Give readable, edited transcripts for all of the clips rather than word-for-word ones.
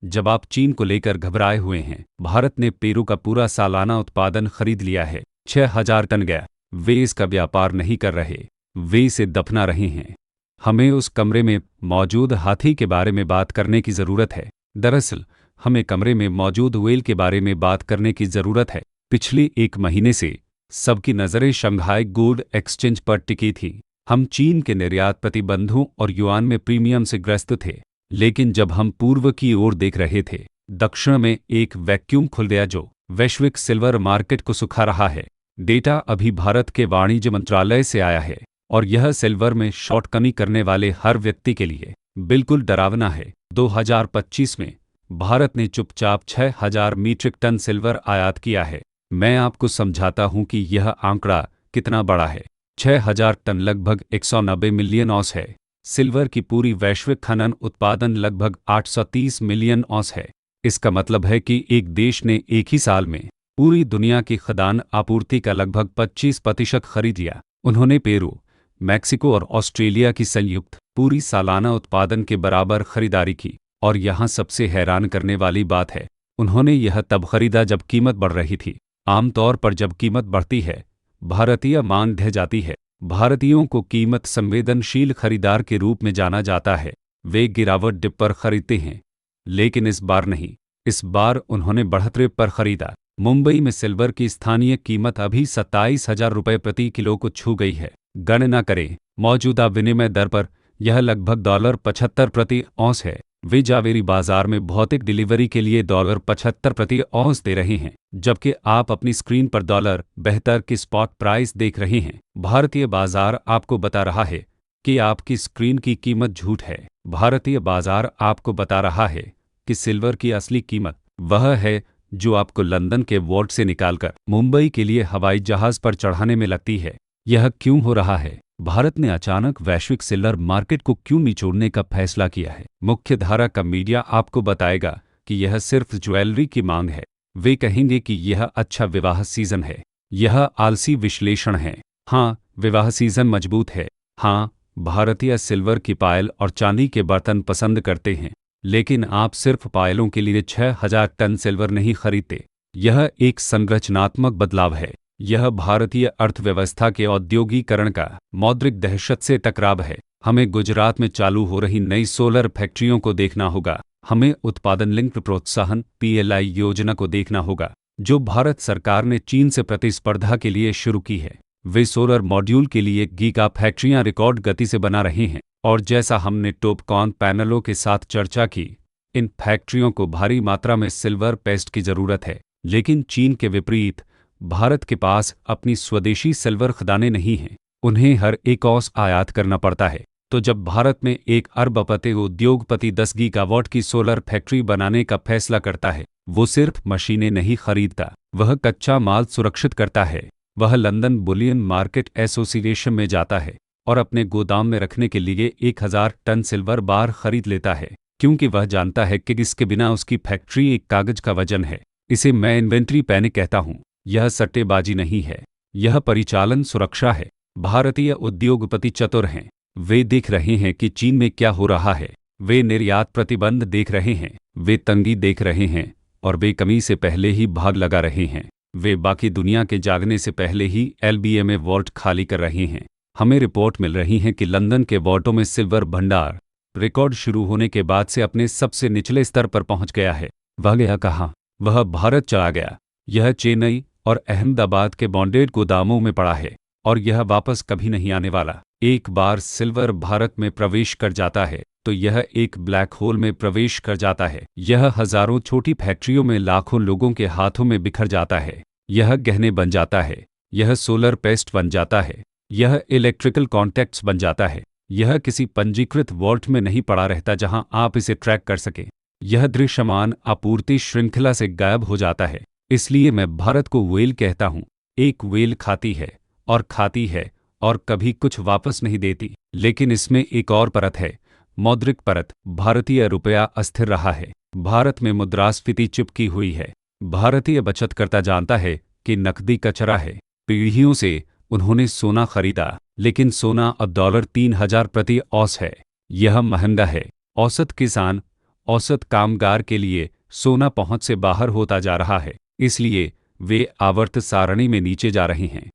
जब आप चीन को लेकर घबराए हुए हैं। भारत ने पेरू का पूरा सालाना उत्पादन खरीद लिया है, 6,000 टन गया। वे इसका व्यापार नहीं कर रहे, वे इसे दफना रहे हैं। हमें उस कमरे में मौजूद हाथी के बारे में बात करने की ज़रूरत है। दरअसल हमें कमरे में मौजूद व्हेल के बारे में बात करने की ज़रूरत है। पिछले 1 महीने से सबकी नज़रें शंघाई गोल्ड एक्सचेंज पर टिकी थी। हम चीन के निर्यात प्रतिबंधों और युआन में प्रीमियम से ग्रस्त थे, लेकिन जब हम पूर्व की ओर देख रहे थे, दक्षिण में एक वैक्यूम खुल गया जो वैश्विक सिल्वर मार्केट को सुखा रहा है। डेटा अभी भारत के वाणिज्य मंत्रालय से आया है और यह सिल्वर में शॉर्ट कमी करने वाले हर व्यक्ति के लिए बिल्कुल डरावना है। 2025 में भारत ने चुपचाप 6,000 मीट्रिक टन सिल्वर आयात किया है। मैं आपको समझाता हूं कि यह आंकड़ा कितना बड़ा है। 6,000 टन लगभग 190 मिलियन औंस है। सिल्वर की पूरी वैश्विक खनन उत्पादन लगभग 830 मिलियन औंस है। इसका मतलब है कि एक देश ने एक ही साल में पूरी दुनिया की खदान आपूर्ति का लगभग 25% खरीद लिया। उन्होंने पेरू, मैक्सिको और ऑस्ट्रेलिया की संयुक्त पूरी सालाना उत्पादन के बराबर खरीदारी की। और यहाँ सबसे हैरान करने वाली बात है, उन्होंने यह तब खरीदा जब कीमत बढ़ रही थी। आमतौर पर जब कीमत बढ़ती है, भारतीय मांग ढह जाती है। भारतीयों को कीमत संवेदनशील खरीदार के रूप में जाना जाता है। वे गिरावट डिप पर खरीदते हैं, लेकिन इस बार नहीं। इस बार उन्होंने बढ़ते पर खरीदा। मुंबई में सिल्वर की स्थानीय कीमत अभी 27,000 रुपये प्रति किलो को छू गई है। गणना करें, मौजूदा विनिमय दर पर यह लगभग $75 प्रति औंस है। वे जावेरी बाजार में भौतिक डिलीवरी के लिए $75 प्रति औंस दे रहे हैं, जबकि आप अपनी स्क्रीन पर $72 की स्पॉट प्राइस देख रहे हैं। भारतीय बाजार आपको बता रहा है कि आपकी स्क्रीन की कीमत झूठ है। भारतीय बाजार आपको बता रहा है कि सिल्वर की असली कीमत वह है जो आपको लंदन के वॉल्ट से निकालकर मुंबई के लिए हवाई जहाज पर चढ़ाने में लगती है। यह क्यों हो रहा है? भारत ने अचानक वैश्विक सिल्वर मार्केट को क्यों निचोड़ने का फैसला किया है? मुख्य धारा का मीडिया आपको बताएगा कि यह सिर्फ ज्वेलरी की मांग है। वे कहेंगे कि यह अच्छा विवाह सीजन है। यह आलसी विश्लेषण है। हाँ, विवाह सीजन मजबूत है। हाँ, भारतीय सिल्वर की पायल और चांदी के बर्तन पसंद करते हैं, लेकिन आप सिर्फ पायलों के लिए 6,000 टन सिल्वर नहीं खरीदते। यह एक संरचनात्मक बदलाव है। यह भारतीय अर्थव्यवस्था के औद्योगीकरण का मौद्रिक दहशत से टकराव है। हमें गुजरात में चालू हो रही नई सोलर फैक्ट्रियों को देखना होगा। हमें उत्पादन लिंक्ड प्रोत्साहन PLI योजना को देखना होगा, जो भारत सरकार ने चीन से प्रतिस्पर्धा के लिए शुरू की है। वे सोलर मॉड्यूल के लिए गीगा फैक्ट्रियां रिकॉर्ड गति से बना रहे हैं, और जैसा हमने टॉपकॉन पैनलों के साथ चर्चा की, इन फैक्ट्रियों को भारी मात्रा में सिल्वर पेस्ट की जरूरत है। लेकिन चीन के विपरीत भारत के पास अपनी स्वदेशी सिल्वर खदानें नहीं हैं। उन्हें हर एक औंस आयात करना पड़ता है। तो जब भारत में एक अरबपति उद्योगपति 10 गीगावाट की सोलर फैक्ट्री बनाने का फैसला करता है, वो सिर्फ मशीनें नहीं खरीदता, वह कच्चा माल सुरक्षित करता है। वह लंदन बुलियन मार्केट एसोसिएशन में जाता है और अपने गोदाम में रखने के लिए 1,000 टन सिल्वर बार खरीद लेता है, क्योंकि वह जानता है कि इसके बिना उसकी फैक्ट्री एक कागज का वजन है। इसे मैं इन्वेंट्री पैनिक कहता हूँ। यह सट्टेबाजी नहीं है, यह परिचालन सुरक्षा है। भारतीय उद्योगपति चतुर हैं। वे देख रहे हैं कि चीन में क्या हो रहा है। वे निर्यात प्रतिबंध देख रहे हैं, वे तंगी देख रहे हैं, और वे कमी से पहले ही भाग लगा रहे हैं। वे बाकी दुनिया के जागने से पहले ही LBA में वॉल्ट खाली कर रहे हैं। हमें रिपोर्ट मिल रही है कि लंदन के वॉल्टों में सिल्वर भंडार रिकॉर्ड शुरू होने के बाद से अपने सबसे निचले स्तर पर पहुंच गया है। वह गया कहाँ? वह भारत चला गया। यह चेन्नई और अहमदाबाद के बॉन्डेड गोदामों में पड़ा है, और यह वापस कभी नहीं आने वाला। एक बार सिल्वर भारत में प्रवेश कर जाता है तो यह एक ब्लैक होल में प्रवेश कर जाता है। यह हजारों छोटी फैक्ट्रियों में लाखों लोगों के हाथों में बिखर जाता है। यह गहने बन जाता है, यह सोलर पेस्ट बन जाता है, यह इलेक्ट्रिकल कॉन्टैक्ट्स बन जाता है। यह किसी पंजीकृत वॉल्ट में नहीं पड़ा रहता जहां आप इसे ट्रैक कर सकें। यह दृश्यमान आपूर्ति श्रृंखला से गायब हो जाता है। इसलिए मैं भारत को व्हेल कहता हूं। एक व्हेल खाती है और खाती है और कभी कुछ वापस नहीं देती। लेकिन इसमें एक और परत है, मौद्रिक परत। भारतीय रुपया अस्थिर रहा है। भारत में मुद्रास्फीति चिपकी हुई है। भारतीय बचतकर्ता जानता है कि नकदी कचरा है। पीढ़ियों से उन्होंने सोना खरीदा, लेकिन सोना अब $3,000 प्रति औंस है। यह महंगा है। औसत किसान औसत कामगार के लिए सोना पहुंच से बाहर होता जा रहा है, इसलिए वे आवर्त सारणी में नीचे जा रहे हैं।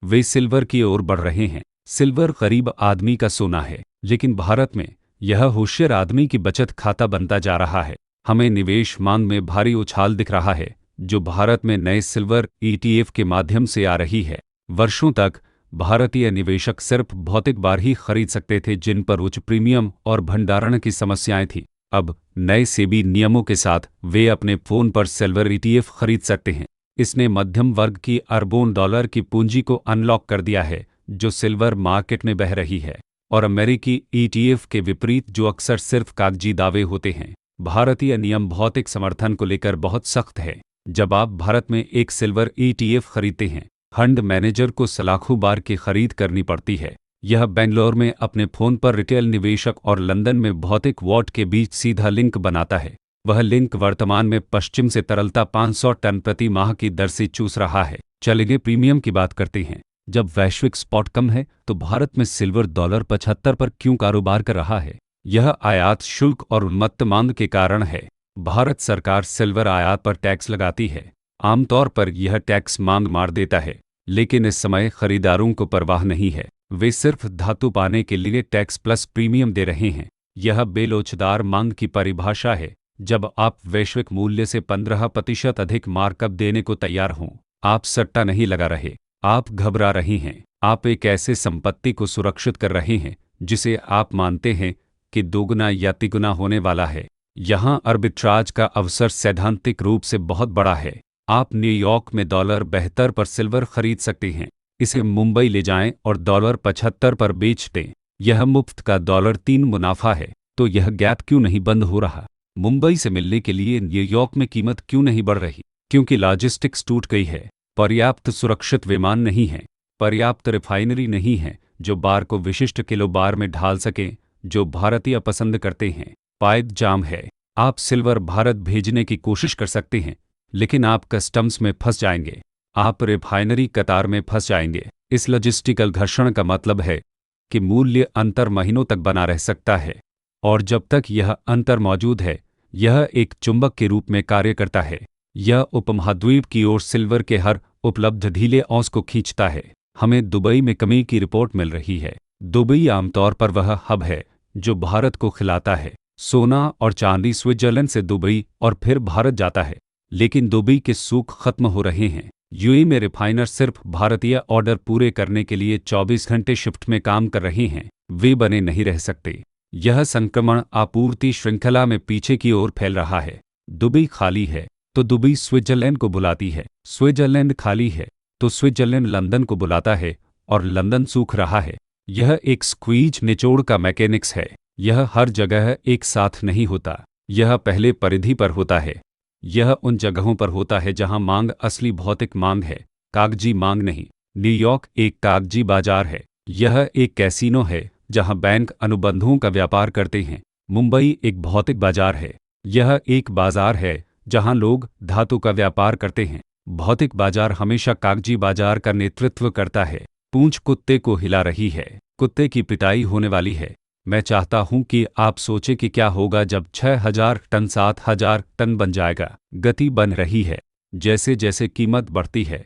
वे सिल्वर की ओर बढ़ रहे हैं। सिल्वर गरीब आदमी का सोना है, लेकिन भारत में यह होशियार आदमी की बचत खाता बनता जा रहा है। हमें निवेश मांग में भारी उछाल दिख रहा है, जो भारत में नए सिल्वर ETF के माध्यम से आ रही है। वर्षों तक भारतीय निवेशक सिर्फ भौतिक बार ही खरीद सकते थे, जिन पर उच्च प्रीमियम और भंडारण की समस्याएं थीं। अब नए सेबी नियमों के साथ वे अपने फोन पर सिल्वर ETF खरीद सकते हैं। इसने मध्यम वर्ग की अरबों डॉलर की पूंजी को अनलॉक कर दिया है, जो सिल्वर मार्केट में बह रही है। और अमेरिकी ETF के विपरीत, जो अक्सर सिर्फ कागजी दावे होते हैं, भारतीय नियम भौतिक समर्थन को लेकर बहुत सख्त है। जब आप भारत में एक सिल्वर ETF खरीदते हैं, फंड मैनेजर को लाखों बार की खरीद करनी पड़ती है। यह बेंगलोर में अपने फोन पर रिटेल निवेशक और लंदन में भौतिक वॉट के बीच सीधा लिंक बनाता है। वह लिंक वर्तमान में पश्चिम से तरलता 500 टन प्रति माह की दर से चूस रहा है। चलिए प्रीमियम की बात करते हैं। जब वैश्विक स्पॉट कम है, तो भारत में सिल्वर $75 पर क्यों कारोबार कर रहा है? यह आयात शुल्क और उन्मत्त मांग के कारण है। भारत सरकार सिल्वर आयात पर टैक्स लगाती है। आमतौर पर यह टैक्स मांग मार देता है, लेकिन इस समय खरीदारों को परवाह नहीं है। वे सिर्फ धातु पाने के लिए टैक्स प्लस प्रीमियम दे रहे हैं। यह बेलोचदार मांग की परिभाषा है। जब आप वैश्विक मूल्य से 15% अधिक मार्कअप देने को तैयार हों, आप सट्टा नहीं लगा रहे, आप घबरा रहे हैं। आप एक ऐसे संपत्ति को सुरक्षित कर रहे हैं जिसे आप मानते हैं कि दोगुना या तिगुना होने वाला है। यहाँ आर्बिट्राज का अवसर सैद्धांतिक रूप से बहुत बड़ा है। आप न्यूयॉर्क में $72 पर सिल्वर खरीद सकते हैं, इसे मुंबई ले जाएं और $75 पर बेच दें। यह मुफ्त का $3 मुनाफा है। तो यह गैप क्यों नहीं बंद हो रहा? मुंबई से मिलने के लिए न्यूयॉर्क में कीमत क्यों नहीं बढ़ रही? क्योंकि लॉजिस्टिक्स टूट गई है। पर्याप्त सुरक्षित विमान नहीं है, पर्याप्त रिफाइनरी नहीं है जो बार को विशिष्ट किलो बार में ढाल सकें, जो भारतीय पसंद करते हैं। पाइप जाम है। आप सिल्वर भारत भेजने की कोशिश कर सकते हैं, लेकिन आप कस्टम्स में फंस जाएंगे, आप रिफाइनरी कतार में फंस जाएंगे। इस लॉजिस्टिकल घर्षण का मतलब है कि मूल्य अंतर महीनों तक बना रह सकता है, और जब तक यह अंतर मौजूद है, यह एक चुंबक के रूप में कार्य करता है। यह उपमहाद्वीप की ओर सिल्वर के हर उपलब्ध ढीले औंस को खींचता है। हमें दुबई में कमी की रिपोर्ट मिल रही है। दुबई आमतौर पर वह हब है जो भारत को खिलाता है। सोना और चांदी स्विट्जरलैंड से दुबई और फिर भारत जाता है, लेकिन दुबई के सूख खत्म हो रहे हैं। यूएई में रिफाइनर सिर्फ भारतीय ऑर्डर पूरे करने के लिए 24 घंटे शिफ्ट में काम कर रहे हैं। वे बने नहीं रह सकते। यह संक्रमण आपूर्ति श्रृंखला में पीछे की ओर फैल रहा है। दुबई खाली है तो दुबई स्विट्जरलैंड को बुलाती है, स्विट्जरलैंड खाली है तो स्विट्जरलैंड लंदन को बुलाता है, और लंदन सूख रहा है। यह एक स्क्वीज निचोड़ का मैकेनिक्स है। यह हर जगह एक साथ नहीं होता। यह पहले परिधि पर होता है। यह उन जगहों पर होता है जहां मांग असली भौतिक मांग है, कागजी मांग नहीं। न्यूयॉर्क एक कागजी बाजार है। यह एक कैसीनो है जहां बैंक अनुबंधों का व्यापार करते हैं। मुंबई एक भौतिक बाजार है। यह एक बाजार है जहां लोग धातु का व्यापार करते हैं। भौतिक बाजार हमेशा कागजी बाजार का नेतृत्व करता है। पूंछ कुत्ते को हिला रही है। कुत्ते की पिटाई होने वाली है। मैं चाहता हूं कि आप सोचें कि क्या होगा जब 6000 टन 7000 टन बन जाएगा। गति बन रही है। जैसे जैसे कीमत बढ़ती है,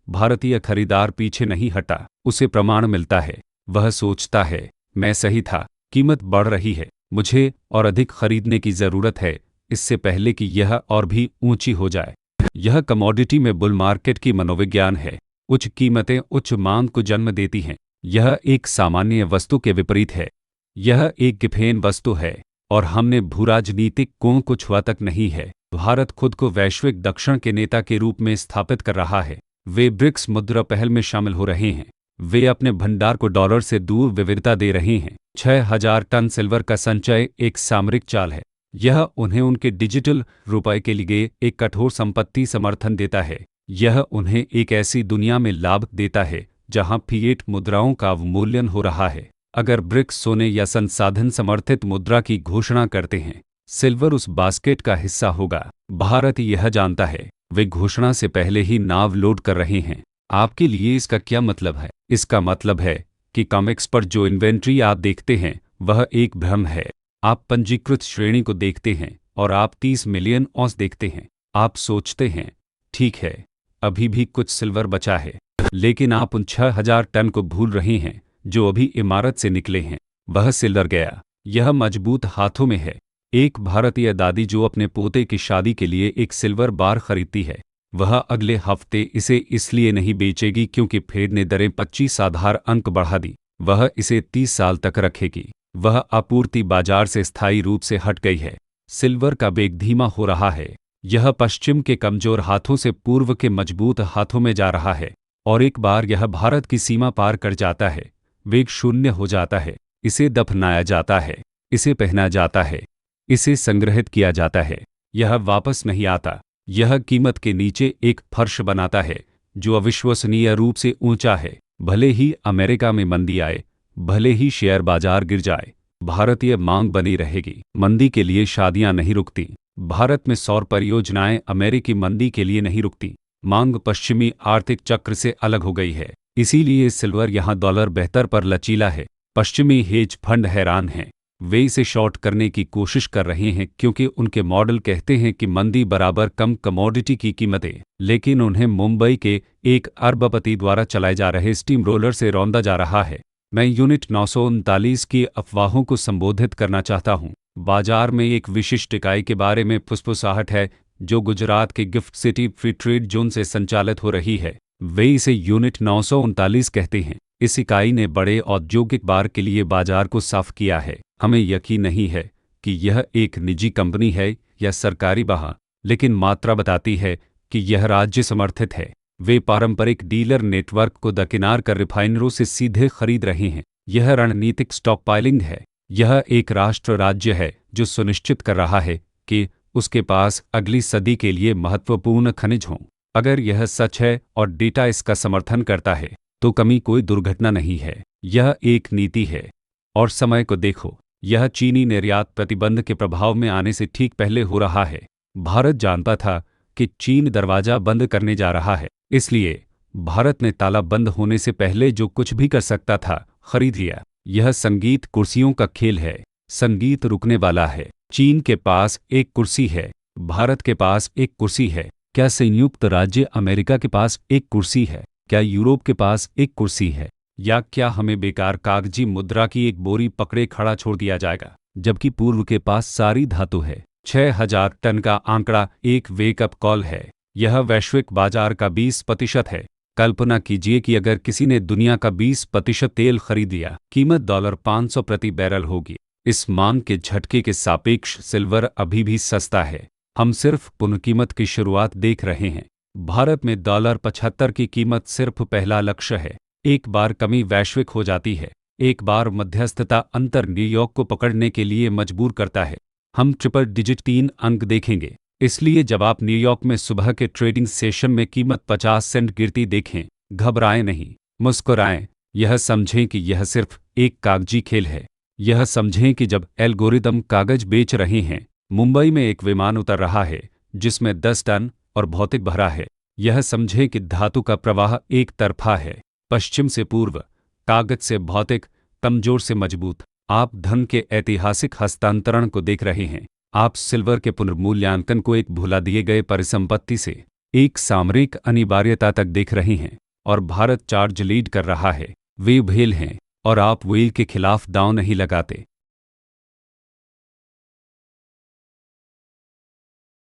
भारतीय खरीदार पीछे नहीं हटा। उसे प्रमाण मिलता है। वह सोचता है, मैं सही था, कीमत बढ़ रही है, मुझे और अधिक खरीदने की जरूरत है, इससे पहले कि यह और भी ऊंची हो जाए। यह कमोडिटी में बुल मार्केट की मनोविज्ञान है। उच्च कीमतें उच्च मांग को जन्म देती हैं। यह एक सामान्य वस्तु के विपरीत है। यह एक गिफेन वस्तु है, और हमने भूराजनीतिक कोण को छुआ तक नहीं है। भारत खुद को वैश्विक दक्षिण के नेता के रूप में स्थापित कर रहा है। वे ब्रिक्स मुद्रा पहल में शामिल हो रहे हैं। वे अपने भंडार को डॉलर से दूर विविधता दे रहे हैं। 6000 टन सिल्वर का संचय एक सामरिक चाल है। यह उन्हें उनके डिजिटल रुपये के लिए एक कठोर संपत्ति समर्थन देता है। यह उन्हें एक ऐसी दुनिया में लाभ देता है जहां फिएट मुद्राओं का अवमूल्यन हो रहा है। अगर ब्रिक्स सोने या संसाधन समर्थित मुद्रा की घोषणा करते हैं, सिल्वर उस बास्केट का हिस्सा होगा। भारत यह जानता है। वे घोषणा से पहले ही नाव लोड कर रहे हैं। आपके लिए इसका क्या मतलब है? इसका मतलब है कि कॉमिक्स पर जो इन्वेंट्री आप देखते हैं वह एक भ्रम है। आप पंजीकृत श्रेणी को देखते हैं और आप 30 मिलियन औंस देखते हैं। आप सोचते हैं, ठीक है, अभी भी कुछ सिल्वर बचा है, लेकिन आप उन 6000 टन को भूल रहे हैं जो अभी इमारत से निकले हैं। वह सिल्वर गया, यह मजबूत हाथों में है। एक भारतीय दादी जो अपने पोते की शादी के लिए एक सिल्वर बार खरीदती है, वह अगले हफ्ते इसे इसलिए नहीं बेचेगी क्योंकि फेड ने दरें 25 आधार अंक बढ़ा दी। वह इसे 30 साल तक रखेगी। वह आपूर्ति बाजार से स्थायी रूप से हट गई है। सिल्वर का वेग धीमा हो रहा है। यह पश्चिम के कमजोर हाथों से पूर्व के मजबूत हाथों में जा रहा है, और एक बार यह भारत की सीमा पार कर जाता है, वेग शून्य हो जाता है। इसे दफनाया जाता है, इसे पहना जाता है, इसे संग्रहित किया जाता है। यह वापस नहीं आता। यह कीमत के नीचे एक फर्श बनाता है जो अविश्वसनीय रूप से ऊंचा है। भले ही अमेरिका में मंदी आए, भले ही शेयर बाजार गिर जाए, भारतीय मांग बनी रहेगी। मंदी के लिए शादियां नहीं रुकती। भारत में सौर परियोजनाएं अमेरिकी मंदी के लिए नहीं रुकती। मांग पश्चिमी आर्थिक चक्र से अलग हो गई है। इसीलिए सिल्वर यहां डॉलर बेहतर पर लचीला है। पश्चिमी हेज फंड हैरान हैं। वे इसे शॉर्ट करने की कोशिश कर रहे हैं क्योंकि उनके मॉडल कहते हैं कि मंदी बराबर कम कमोडिटी की कीमतें, लेकिन उन्हें मुंबई के एक अरबपति द्वारा चलाए जा रहे स्टीम रोलर से रौंदा जा रहा है। मैं यूनिट 939 की अफवाहों को संबोधित करना चाहता हूं। बाजार में एक विशिष्ट इकाई के बारे में फुसफुसाहट है जो गुजरात के gift city free trade zone से संचालित हो रही है। वे इसे यूनिट 939 कहते हैं। इस इकाई ने बड़े औद्योगिक बार के लिए बाजार को साफ किया है। हमें यकीन नहीं है कि यह एक निजी कंपनी है या सरकारी बाह, लेकिन मात्रा बताती है कि यह राज्य समर्थित है। वे पारंपरिक डीलर नेटवर्क को दरकिनार कर रिफाइनरों से सीधे खरीद रहे हैं। यह रणनीतिक स्टॉकपाइलिंग है। यह एक राष्ट्र राज्य है जो सुनिश्चित कर रहा है कि उसके पास अगली सदी के लिए महत्वपूर्ण खनिज हों। अगर यह सच है और डेटा इसका समर्थन करता है, तो कमी कोई दुर्घटना नहीं है। यह एक नीति है। और समय को देखो, यह चीनी निर्यात प्रतिबंध के प्रभाव में आने से ठीक पहले हो रहा है। भारत जानता था कि चीन दरवाजा बंद करने जा रहा है, इसलिए भारत ने ताला बंद होने से पहले जो कुछ भी कर सकता था खरीद लिया। यह संगीत कुर्सियों का खेल है। संगीत रुकने वाला है। चीन के पास एक कुर्सी है, भारत के पास एक कुर्सी है। क्या संयुक्त राज्य अमेरिका के पास एक कुर्सी है? क्या यूरोप के पास एक कुर्सी है? या क्या हमें बेकार कागजी मुद्रा की एक बोरी पकड़े खड़ा छोड़ दिया जाएगा, जबकि पूर्व के पास सारी धातु है? 6000 टन का आंकड़ा एक वेकअप कॉल है। यह वैश्विक बाजार का 20% है। कल्पना कीजिए कि अगर किसी ने दुनिया का 20% तेल खरीद लिया, कीमत $500 प्रति बैरल होगी। इस मांग के झटके के सापेक्ष सिल्वर अभी भी सस्ता है। हम सिर्फ पुनर्कीमत की शुरुआत देख रहे हैं। भारत में $75 की कीमत सिर्फ पहला लक्ष्य है। एक बार कमी वैश्विक हो जाती है, एक बार मध्यस्थता अंतर न्यूयॉर्क को पकड़ने के लिए मजबूर करता है, हम ट्रिपल डिजिट 3 अंक देखेंगे। इसलिए जब आप न्यूयॉर्क में सुबह के ट्रेडिंग सेशन में कीमत 50 सेंट गिरती देखें, घबराएं नहीं, मुस्कुराएं। यह समझें कि यह सिर्फ एक कागजी खेल है। यह समझें कि जब एल्गोरिदम कागज बेच रहे हैं, मुंबई में एक विमान उतर रहा है जिसमें 10 टन और भौतिक भरा है। यह समझें कि धातु का प्रवाह एक तरफा है, पश्चिम से पूर्व, कागज से भौतिक, कमजोर से मजबूत। आप धन के ऐतिहासिक हस्तांतरण को देख रहे हैं। आप सिल्वर के पुनर्मूल्यांकन को एक भुला दिए गए परिसंपत्ति से एक सामरिक अनिवार्यता तक देख रहे हैं। और भारत चार्ज लीड कर रहा है। वे भेल हैं और आप व्हेल के खिलाफ दांव नहीं लगाते।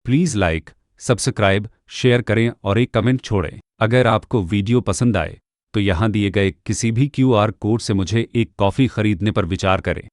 प्लीज़ लाइक, सब्सक्राइब, शेयर करें और एक कमेंट छोड़ें। अगर आपको वीडियो पसंद आए तो यहाँ दिए गए किसी भी QR कोड से मुझे एक कॉफ़ी खरीदने पर विचार करें।